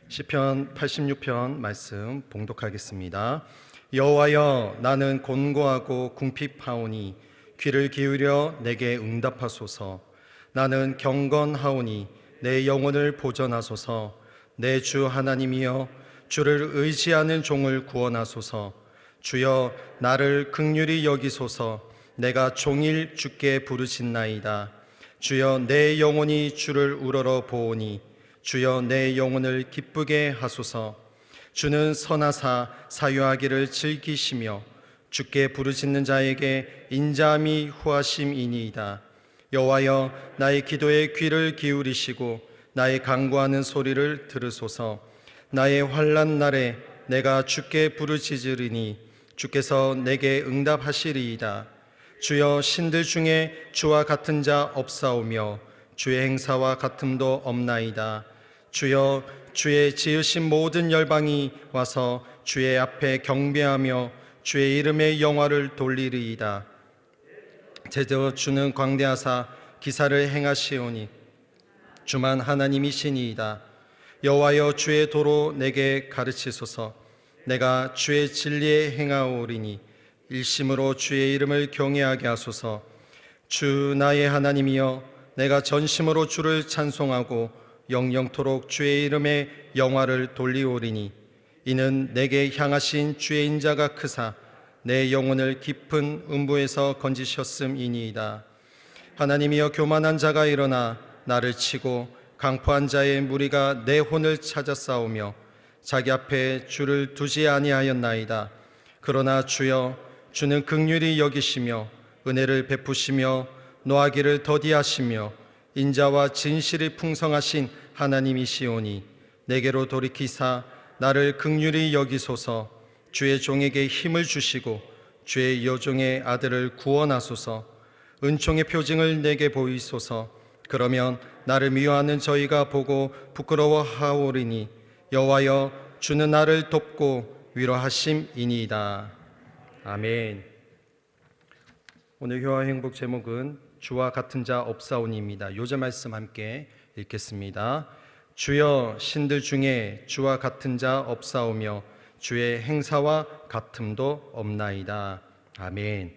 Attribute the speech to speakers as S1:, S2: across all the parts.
S1: 시편 86편 말씀 봉독하겠습니다. 여호와여, 나는 곤고하고 궁핍하오니 귀를 기울여 내게 응답하소서. 나는 경건하오니 내 영혼을 보전하소서. 내 주 하나님이여, 주를 의지하는 종을 구원하소서. 주여, 나를 긍휼히 여기소서. 내가 종일 주께 부르짖나이다. 주여, 내 영혼이 주를 우러러 보오니 주여, 내 영혼을 기쁘게 하소서. 주는 선하사 사유하기를 즐기시며 주께 부르짖는 자에게 인자함이 후하심이니이다. 여호와여, 나의 기도에 귀를 기울이시고 나의 간구하는 소리를 들으소서. 나의 환난 날에 내가 주께 부르짖으리니 주께서 내게 응답하시리이다. 주여, 신들 중에 주와 같은 자 없사오며 주의 행사와 같음도 없나이다. 주여, 주의 지으신 모든 열방이 와서 주의 앞에 경배하며 주의 이름의 영화를 돌리리이다. 제저 주는 광대하사 기사를 행하시오니 주만 하나님이시니이다. 여호와여, 주의 도로 내게 가르치소서. 내가 주의 진리에 행하오리니 일심으로 주의 이름을 경외하게 하소서. 주 나의 하나님이여, 내가 전심으로 주를 찬송하고 영영토록 주의 이름의 영화를 돌리오리니 이는 내게 향하신 주의 인자가 크사 내 영혼을 깊은 음부에서 건지셨음이니이다. 하나님이여, 교만한 자가 일어나 나를 치고 강포한 자의 무리가 내 혼을 찾아 싸우며 자기 앞에 주를 두지 아니하였나이다. 그러나 주여, 주는 긍휼히 여기시며 은혜를 베푸시며 노하기를 더디하시며 인자와 진실이 풍성하신 하나님이시오니 내게로 돌이키사 나를 긍휼히 여기소서. 주의 종에게 힘을 주시고 주의 여종의 아들을 구원하소서. 은총의 표징을 내게 보이소서. 그러면 나를 미워하는 저희가 보고 부끄러워하오리니 여호와여, 주는 나를 돕고 위로하심이니이다. 아멘. 오늘 효와 행복 제목은 주와 같은 자 없사오니입니다. 요절 말씀 함께 읽겠습니다. 주여, 신들 중에 주와 같은 자 없사오며 주의 행사와 같음도 없나이다. 아멘.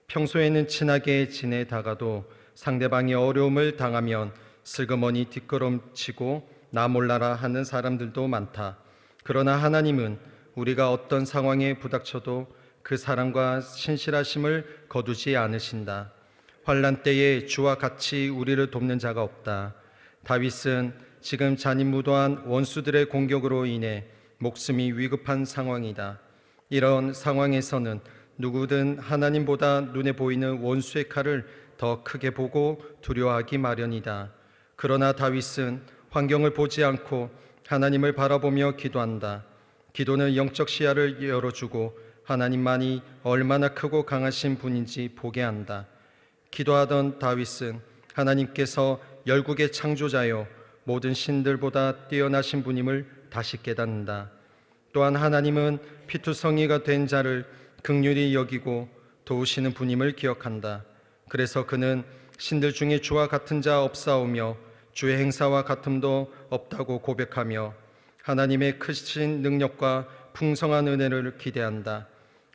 S1: 평소에는 친하게 지내다가도 상대방이 어려움을 당하면 슬그머니 뒷걸음치고 나 몰라라 하는 사람들도 많다. 그러나 하나님은 우리가 어떤 상황에 부닥쳐도 그 사랑과 신실하심을 거두지 않으신다. 환난 때에 주와 같이 우리를 돕는 자가 없다. 다윗은 지금 잔인무도한 원수들의 공격으로 인해 목숨이 위급한 상황이다. 이런 상황에서는 누구든 하나님보다 눈에 보이는 원수의 칼을 더 크게 보고 두려워하기 마련이다. 그러나 다윗은 환경을 보지 않고 하나님을 바라보며 기도한다. 기도는 영적 시야를 열어주고 하나님만이 얼마나 크고 강하신 분인지 보게 한다. 기도하던 다윗은 하나님께서 열국의 창조자여 모든 신들보다 뛰어나신 분임을 다시 깨닫는다. 또한 하나님은 피투성이가 된 자를 긍휼히 여기고 도우시는 분임을 기억한다. 그래서 그는 신들 중에 주와 같은 자 없사오며 주의 행사와 같음도 없다고 고백하며 하나님의 크신 능력과 풍성한 은혜를 기대한다.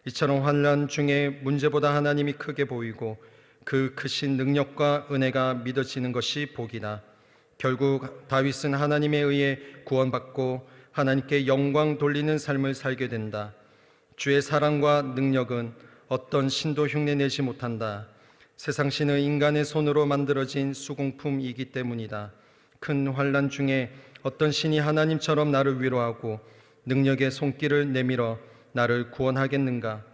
S1: 이처럼 환난 중에 문제보다 하나님이 크게 보이고 그 크신 능력과 은혜가 믿어지는 것이 복이다. 결국 다윗은 하나님에 의해 구원받고 하나님께 영광 돌리는 삶을 살게 된다. 주의 사랑과 능력은 어떤 신도 흉내내지 못한다. 세상 신은 인간의 손으로 만들어진 수공품이기 때문이다. 큰 환난 중에 어떤 신이 하나님처럼 나를 위로하고 능력의 손길을 내밀어 나를 구원하겠는가?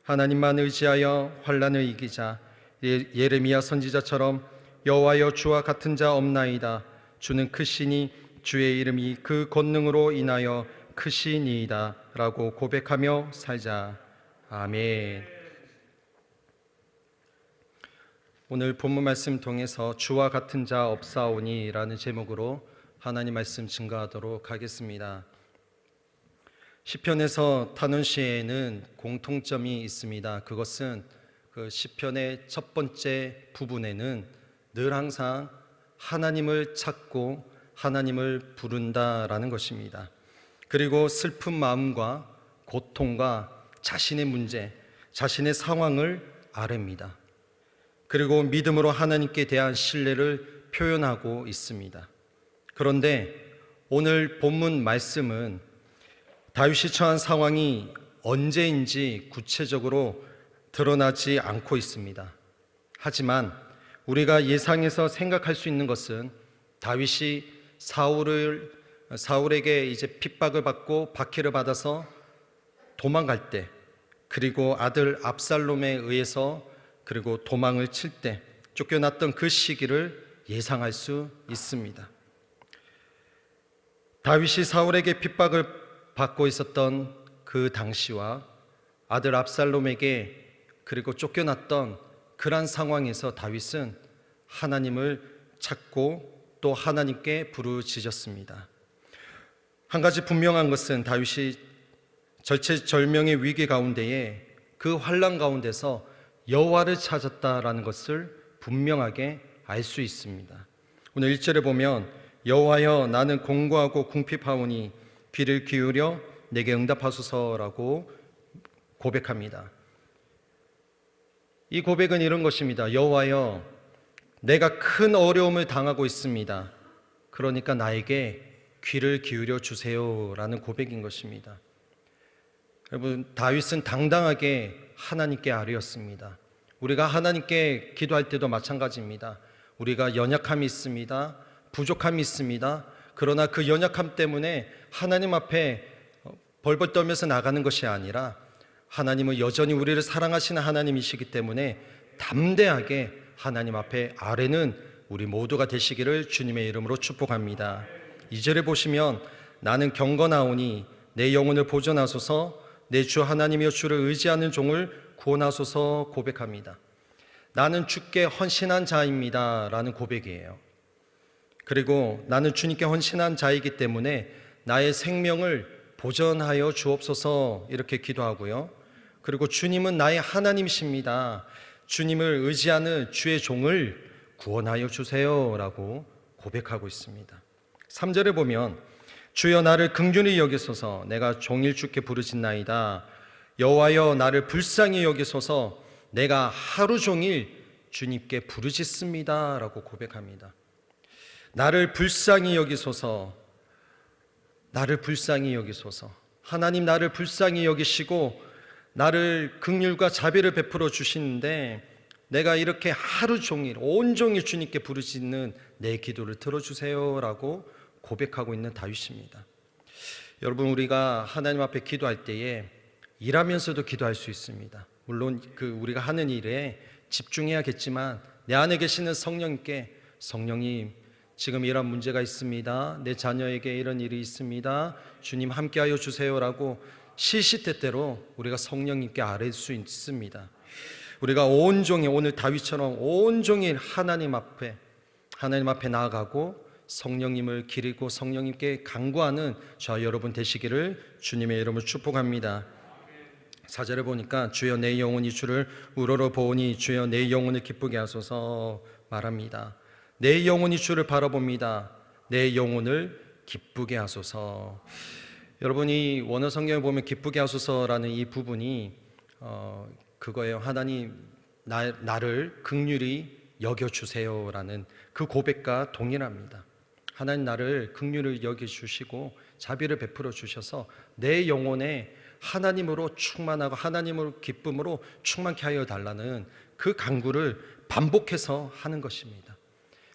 S1: 하나님만 의지하여 환난을 이기자. 예레미야 선지자처럼 여호와여, 주와 같은 자 없나이다. 주는 크시니 주의 이름이 그 권능으로 인하여 크시니이다 라고 고백하며 살자. 아멘. 오늘 본문 말씀 통해서 주와 같은 자 없사오니 라는 제목으로 하나님 말씀 증거하도록 하겠습니다. 시편에서 탄원시에는 공통점이 있습니다. 그것은 그 시편의 첫 번째 부분에는 늘 항상 하나님을 찾고 하나님을 부른다라는 것입니다. 그리고 슬픈 마음과 고통과 자신의 문제, 자신의 상황을 아뢰입니다. 그리고 믿음으로 하나님께 대한 신뢰를 표현하고 있습니다. 그런데 오늘 본문 말씀은 다윗이 처한 상황이 언제인지 구체적으로 드러나지 않고 있습니다. 하지만 우리가 예상해서 생각할 수 있는 것은 다윗이 사울에게 이제 핍박을 받고 박해를 받아서 도망갈 때, 그리고 아들 압살롬에 의해서 그리고 도망을 칠 때 쫓겨났던 그 시기를 예상할 수 있습니다. 다윗이 사울에게 핍박을 받고 있었던 그 당시와 아들 압살롬에게 그리고 쫓겨났던 그러한 상황에서 다윗은 하나님을 찾고 또 하나님께 부르짖었습니다. 한 가지 분명한 것은 다윗이 절체절명의 위기 가운데에 그 환난 가운데서 여호와를 찾았다라는 것을 분명하게 알 수 있습니다. 오늘 1절에 보면 여호와여 나는 공고하고 궁핍하오니 귀를 기울여 내게 응답하소서라고 고백합니다. 이 고백은 이런 것입니다. 여호와여 내가 큰 어려움을 당하고 있습니다. 그러니까 나에게 귀를 기울여 주세요라는 고백인 것입니다. 여러분, 다윗은 당당하게 하나님께 아뢰었습니다. 우리가 하나님께 기도할 때도 마찬가지입니다. 우리가 연약함이 있습니다. 부족함이 있습니다. 그러나 그 연약함 때문에 하나님 앞에 벌벌 떨면서 나가는 것이 아니라 하나님은 여전히 우리를 사랑하시는 하나님이시기 때문에 담대하게 하나님 앞에 아뢰는 우리 모두가 되시기를 주님의 이름으로 축복합니다. 2절에 보시면 나는 경건하오니 내 영혼을 보존하소서 내 주 하나님이여 주를 의지하는 종을 구원하소서 고백합니다. 나는 주께 헌신한 자입니다 라는 고백이에요. 그리고 나는 주님께 헌신한 자이기 때문에 나의 생명을 보전하여 주옵소서 이렇게 기도하고요. 그리고 주님은 나의 하나님이십니다. 주님을 의지하는 주의 종을 구원하여 주세요 라고 고백하고 있습니다. 3절에 보면 주여 나를 긍휼히 여기소서 내가 종일 주께 부르짖나이다. 여호와여 나를 불쌍히 여기소서 내가 하루 종일 주님께 부르짖습니다 라고 고백합니다. 나를 불쌍히 여기소서, 나를 불쌍히 여기소서. 하나님 나를 불쌍히 여기시고 나를 긍휼과 자비를 베풀어 주시는데 내가 이렇게 하루 종일 온종일 주님께 부르짖는 내 기도를 들어주세요 라고 고백하고 있는 다윗입니다. 여러분, 우리가 하나님 앞에 기도할 때에 일하면서도 기도할 수 있습니다. 물론 우리가 하는 일에 집중해야겠지만 내 안에 계시는 성령님께 성령님 지금 이런 문제가 있습니다. 내 자녀에게 이런 일이 있습니다. 주님 함께하여 주세요라고 시시때때로 우리가 성령님께 아뢰 수 있습니다. 우리가 온종일 오늘 다윗처럼 온종일 하나님 앞에 나아가고 성령님을 기리고 성령님께 간구하는 저와 여러분 되시기를 주님의 이름으로 축복합니다. 4절에 보니까 주여 내 영혼이 주를 우러러 보오니 주여 내 영혼을 기쁘게 하소서 말합니다. 내 영혼이 주를 바라봅니다. 내 영혼을 기쁘게 하소서. 여러분이 원어 성경에 보면 기쁘게 하소서라는 이 부분이 그거예요. 하나님 나를 긍휼히 여겨주세요라는 그 고백과 동일합니다. 하나님 나를 긍휼히 여겨주시고 자비를 베풀어 주셔서 내 영혼에 하나님으로 충만하고 하나님으로 기쁨으로 충만케 하여 달라는 그 간구를 반복해서 하는 것입니다.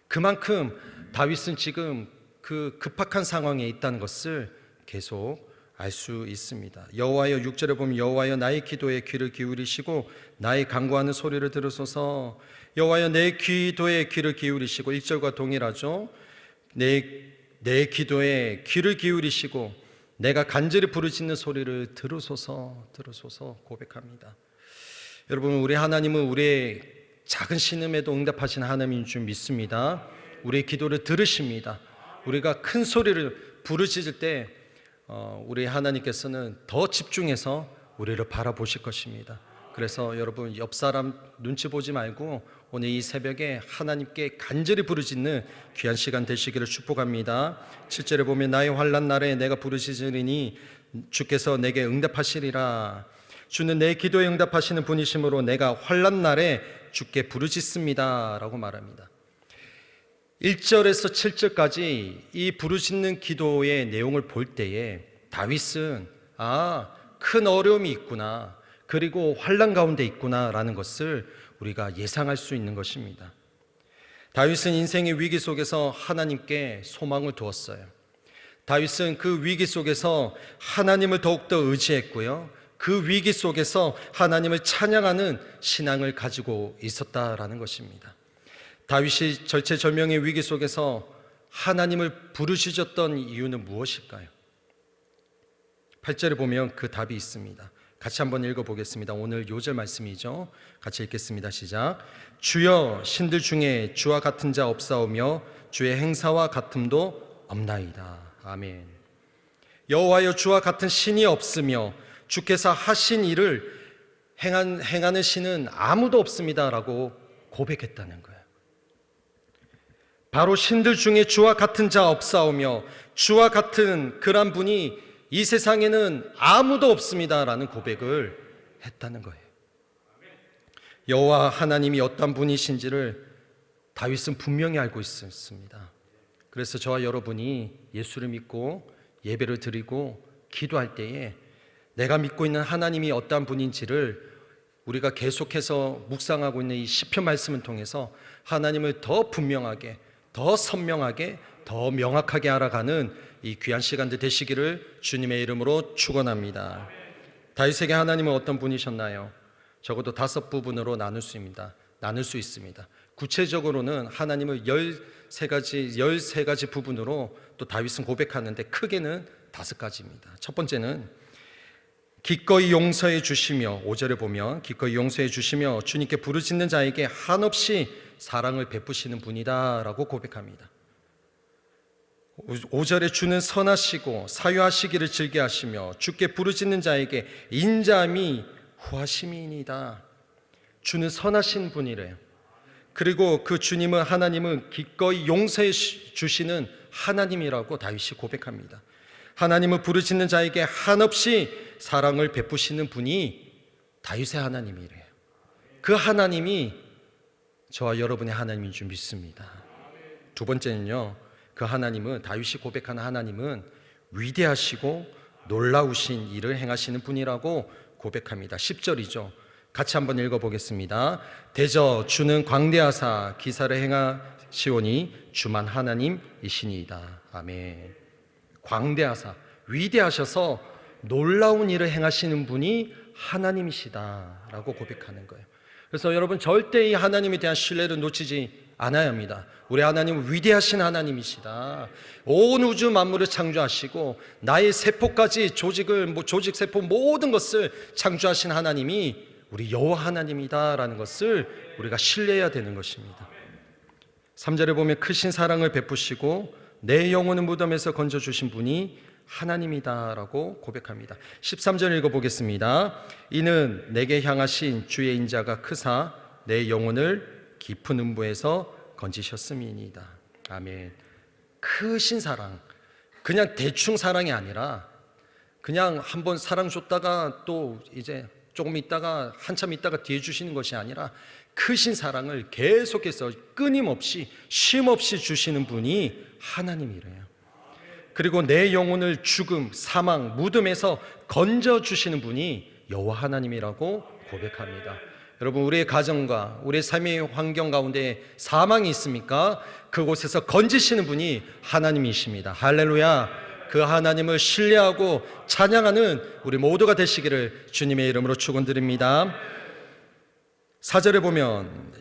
S1: 그만큼 다윗은 지금 그 급박한 상황에 있다는 것을 계속 알 수 있습니다. 여호와여 6절에 보면 여호와여 나의 기도에 귀를 기울이시고 나의 간구하는 소리를 들으소서. 여호와여 내 기도에 귀를 기울이시고 1절과 동일하죠. 내 기도에 귀를 기울이시고 내가 간절히 부르짖는 소리를 들으소서 고백합니다. 여러분, 우리 하나님은 우리의 작은 신음에도 응답하시는 하나님인 줄 믿습니다. 우리의 기도를 들으십니다. 우리가 큰 소리를 부르짖을 때 우리 하나님께서는 더 집중해서 우리를 바라보실 것입니다. 그래서 여러분 옆 사람 눈치 보지 말고 오늘 이 새벽에 하나님께 간절히 부르짖는 귀한 시간 되시기를 축복합니다. 7절에 보면 나의 환난 날에 내가 부르짖으리니 주께서 내게 응답하시리라. 주는 내 기도에 응답하시는 분이시므로 내가 환난 날에 주께 부르짖습니다 라고 말합니다. 1절에서 7절까지 이 부르짖는 기도의 내용을 볼 때에 다윗은 큰 어려움이 있구나, 그리고 환난 가운데 있구나 라는 것을 우리가 예상할 수 있는 것입니다. 다윗은 인생의 위기 속에서 하나님께 소망을 두었어요. 다윗은 그 위기 속에서 하나님을 더욱더 의지했고요, 그 위기 속에서 하나님을 찬양하는 신앙을 가지고 있었다라는 것입니다. 다윗이 절체절명의 위기 속에서 하나님을 부르짖었던 이유는 무엇일까요? 8절에 보면 그 답이 있습니다. 같이 한번 읽어보겠습니다. 오늘 요절 말씀이죠. 같이 읽겠습니다. 시작. 주여, 신들 중에 주와 같은 자 없사오며 주의 행사와 같음도 없나이다. 아멘. 여호와여, 주와 같은 신이 없으며 주께서 하신 일을 행하는 신은 아무도 없습니다 라고 고백했다는 거예요. 바로 신들 중에 주와 같은 자 없사오며 주와 같은 그런 분이 이 세상에는 아무도 없습니다 라는 고백을 했다는 거예요. 여호와 하나님이 어떤 분이신지를 다윗은 분명히 알고 있었습니다. 그래서 저와 여러분이 예수를 믿고 예배를 드리고 기도할 때에 내가 믿고 있는 하나님이 어떠한 분인지를 우리가 계속해서 묵상하고 있는 이 시편 말씀을 통해서 하나님을 더 분명하게, 더 선명하게, 더 명확하게 알아가는 이 귀한 시간들 되시기를 주님의 이름으로 축원합니다. 다윗에게 하나님은 어떤 분이셨나요? 적어도 5부분으로 나눌 수 있습니다. 구체적으로는 하나님을 13가지 부분으로 또 다윗은 고백하는데 크게는 5가지입니다. 첫 번째는 기꺼이 용서해 주시며, 5절에 보면 기꺼이 용서해 주시며 주님께 부르짖는 자에게 한없이 사랑을 베푸시는 분이다 라고 고백합니다. 5절에 주는 선하시고 사유하시기를 즐겨하시며 주께 부르짖는 자에게 인자함이 후하심이니이다. 주는 선하신 분이래요. 그리고 그 주님은, 하나님은 기꺼이 용서해 주시는 하나님이라고 다윗이 고백합니다. 하나님을 부르짖는 자에게 한없이 사랑을 베푸시는 분이 다윗의 하나님이래요. 그 하나님이 저와 여러분의 하나님인 줄 믿습니다. 두 번째는요, 그 하나님은, 다윗이 고백하는 하나님은 위대하시고 놀라우신 일을 행하시는 분이라고 고백합니다. 10절이죠. 같이 한번 읽어보겠습니다. 대저 주는 광대하사 기사를 행하시오니 주만 하나님이시니이다. 아멘. 광대하사, 위대하셔서 놀라운 일을 행하시는 분이 하나님이시다라고 고백하는 거예요. 그래서 여러분, 절대 이 하나님에 대한 신뢰를 놓치지 않아야 합니다. 우리 하나님은 위대하신 하나님이시다. 온 우주 만물을 창조하시고 나의 세포까지 조직 세포 모든 것을 창조하신 하나님이 우리 여호와 하나님이다라는 것을 우리가 신뢰해야 되는 것입니다. 3절에 보면 크신 사랑을 베푸시고 내 영혼을 무덤에서 건져주신 분이 하나님이다라고 고백합니다. 13절 읽어보겠습니다. 이는 내게 향하신 주의 인자가 크사 내 영혼을 깊은 음부에서 건지셨음이니이다. 아멘. 크신 사랑, 그냥 대충 사랑이 아니라 그냥 한번 사랑 줬다가 또 이제 조금 있다가 한참 있다가 뒤에 주시는 것이 아니라 크신 사랑을 계속해서 끊임없이 쉼없이 주시는 분이 하나님이래요. 그리고 내 영혼을 죽음, 사망, 무덤에서 건져주시는 분이 여호와 하나님이라고 고백합니다. 여러분, 우리의 가정과 우리의 삶의 환경 가운데 사망이 있습니까? 그곳에서 건지시는 분이 하나님이십니다. 할렐루야. 그 하나님을 신뢰하고 찬양하는 우리 모두가 되시기를 주님의 이름으로 축원드립니다. 4절에 보면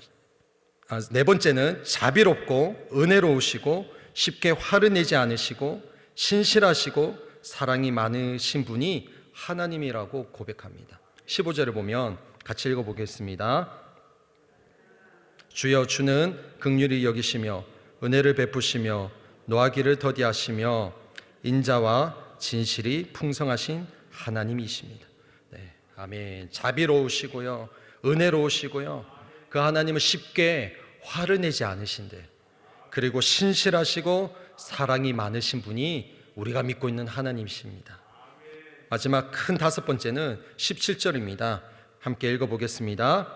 S1: 네 번째는 자비롭고 은혜로우시고 쉽게 화를 내지 않으시고 신실하시고 사랑이 많으신 분이 하나님이라고 고백합니다. 15절에 보면 같이 읽어보겠습니다. 주여, 주는 긍휼히 여기시며 은혜를 베푸시며 노하기를 더디하시며 인자와 진실이 풍성하신 하나님이십니다. 네, 아멘. 자비로우시고요, 은혜로우시고요, 그 하나님은 쉽게 화를 내지 않으신데, 그리고 신실하시고 사랑이 많으신 분이 우리가 믿고 있는 하나님이십니다. 마지막 큰 5번째는 17절입니다. 함께 읽어보겠습니다.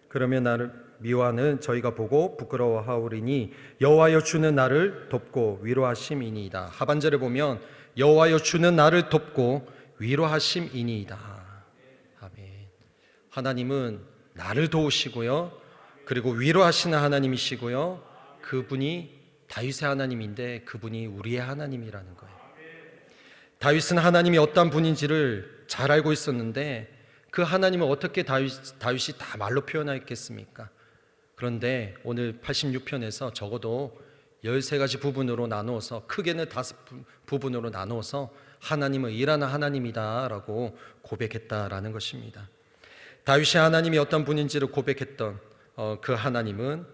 S1: 그러면 나를 미워하는 저희가 보고 부끄러워하오리니 여호와여 주는 나를 돕고 위로하심이니이다. 하반절에 보면 여호와여 주는 나를 돕고 위로하심이니이다. 아멘. 하나님은 나를 도우시고요, 그리고 위로하시는 하나님이시고요, 그분이 다윗의 하나님인데 그분이 우리의 하나님이라는 거예요. 다윗은 하나님이 어떤 분인지를 잘 알고 있었는데 그 하나님을 어떻게 다윗이 다 말로 표현했겠습니까? 그런데 오늘 86편에서 적어도 13가지 부분으로 나누어서, 크게는 5부분으로 나누어서 하나님은 일하는 하나님이다 라고 고백했다라는 것입니다. 다윗이 하나님이 어떤 분인지를 고백했던 그 하나님은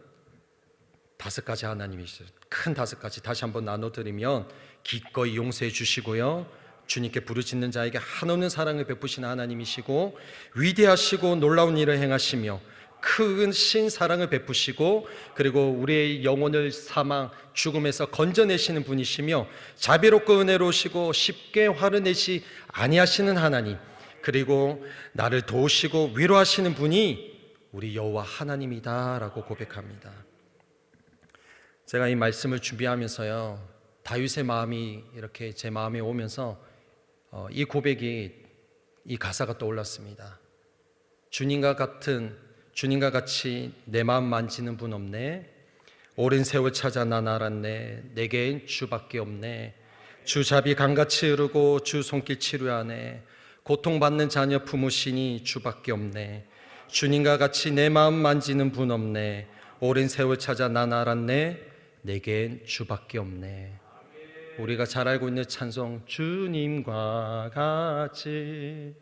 S1: 5가지 하나님이시죠. 큰 5가지 다시 한번 나눠드리면, 기꺼이 용서해 주시고요, 주님께 부르짖는 자에게 한없는 사랑을 베푸시는 하나님이시고, 위대하시고 놀라운 일을 행하시며 큰 신사랑을 베푸시고, 그리고 우리의 영혼을 사망 죽음에서 건져내시는 분이시며, 자비롭고 은혜로우시고 쉽게 화를 내시 아니하시는 하나님, 그리고 나를 도우시고 위로하시는 분이 우리 여호와 하나님이다 라고 고백합니다. 제가 이 말씀을 준비하면서요, 다윗의 마음이 이렇게 제 마음에 오면서 이 고백이, 이 가사가 떠올랐습니다. 주님과 같이 내 마음 만지는 분 없네. 오랜 세월 찾아 난 알았네. 내겐 주밖에 없네. 주 자비 강같이 흐르고 주 손길 치료하네. 고통받는 자녀 품으시니 주밖에 없네. 주님과 같이 내 마음 만지는 분 없네. 오랜 세월 찾아 난 알았네. 내겐 주밖에 없네. 우리가 잘 알고 있는 찬송, 주님과 같이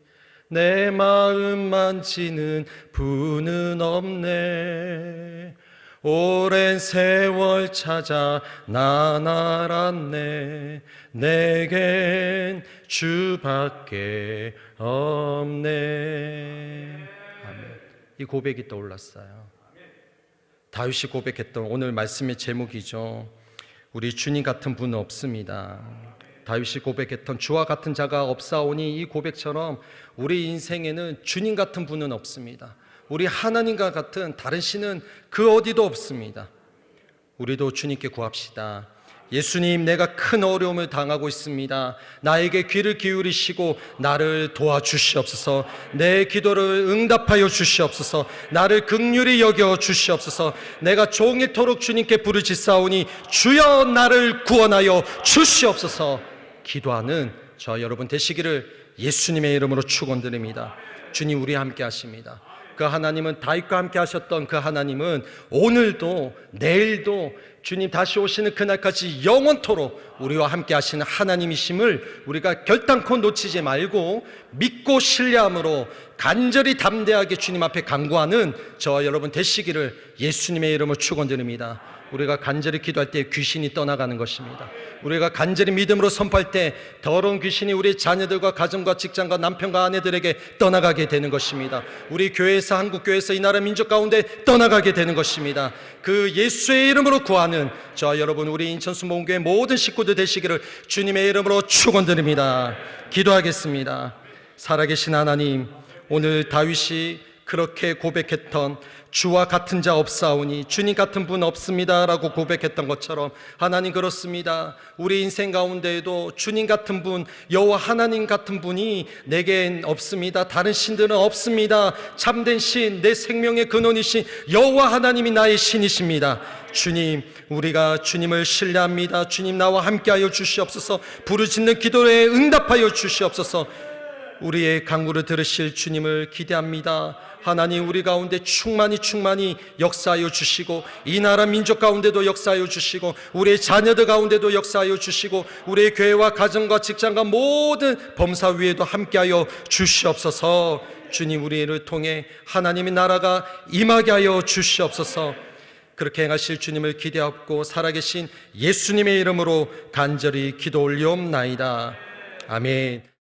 S1: 내 마음 만지는 분은 없네. 오랜 세월 찾아 난 알았네. 내겐 주밖에 없네. 아멘. 이 고백이 떠올랐어요. 다윗이 고백했던 오늘 말씀의 제목이죠. 우리 주님 같은 분은 없습니다. 다윗이 고백했던 주와 같은 자가 없사오니, 이 고백처럼 우리 인생에는 주님 같은 분은 없습니다. 우리 하나님과 같은 다른 신은 그 어디도 없습니다. 우리도 주님께 구합시다. 예수님, 내가 큰 어려움을 당하고 있습니다. 나에게 귀를 기울이시고 나를 도와주시옵소서. 내 기도를 응답하여 주시옵소서. 나를 긍휼히 여겨 주시옵소서. 내가 종일토록 주님께 부르짖사오니 주여 나를 구원하여 주시옵소서. 기도하는 저 여러분 되시기를 예수님의 이름으로 축원드립니다. 주님, 우리 함께 하십니다. 그 하나님은 다윗과 함께 하셨던 그 하나님은 오늘도 내일도 주님 다시 오시는 그날까지 영원토록 우리와 함께 하시는 하나님이심을 우리가 결단코 놓치지 말고 믿고 신뢰함으로 간절히 담대하게 주님 앞에 간구하는 저와 여러분 되시기를 예수님의 이름으로 축원드립니다. 우리가 간절히 기도할 때 귀신이 떠나가는 것입니다. 우리가 간절히 믿음으로 선포할 때 더러운 귀신이 우리 자녀들과 가정과 직장과 남편과 아내들에게 떠나가게 되는 것입니다. 우리 교회에서, 한국교회에서, 이 나라 민족 가운데 떠나가게 되는 것입니다. 그 예수의 이름으로 구하는 저와 여러분, 우리 인천순복음교회 모든 식구들 되시기를 주님의 이름으로 축원드립니다. 기도하겠습니다. 살아계신 하나님, 오늘 다윗이 그렇게 고백했던 주와 같은 자 없사오니, 주님 같은 분 없습니다 라고 고백했던 것처럼, 하나님 그렇습니다. 우리 인생 가운데에도 주님 같은 분, 여호와 하나님 같은 분이 내겐 없습니다. 다른 신들은 없습니다. 참된 신, 내 생명의 근원이신 여호와 하나님이 나의 신이십니다. 주님, 우리가 주님을 신뢰합니다. 주님, 나와 함께하여 주시옵소서. 부르짖는 기도에 응답하여 주시옵소서. 우리의 간구를 들으실 주님을 기대합니다. 하나님, 우리 가운데 충만히 역사하여 주시고, 이 나라 민족 가운데도 역사하여 주시고, 우리의 자녀들 가운데도 역사하여 주시고, 우리의 교회와 가정과 직장과 모든 범사 위에도 함께하여 주시옵소서. 주님, 우리를 통해 하나님의 나라가 임하게 하여 주시옵소서. 그렇게 행하실 주님을 기대하고 살아계신 예수님의 이름으로 간절히 기도 올리옵나이다. 아멘.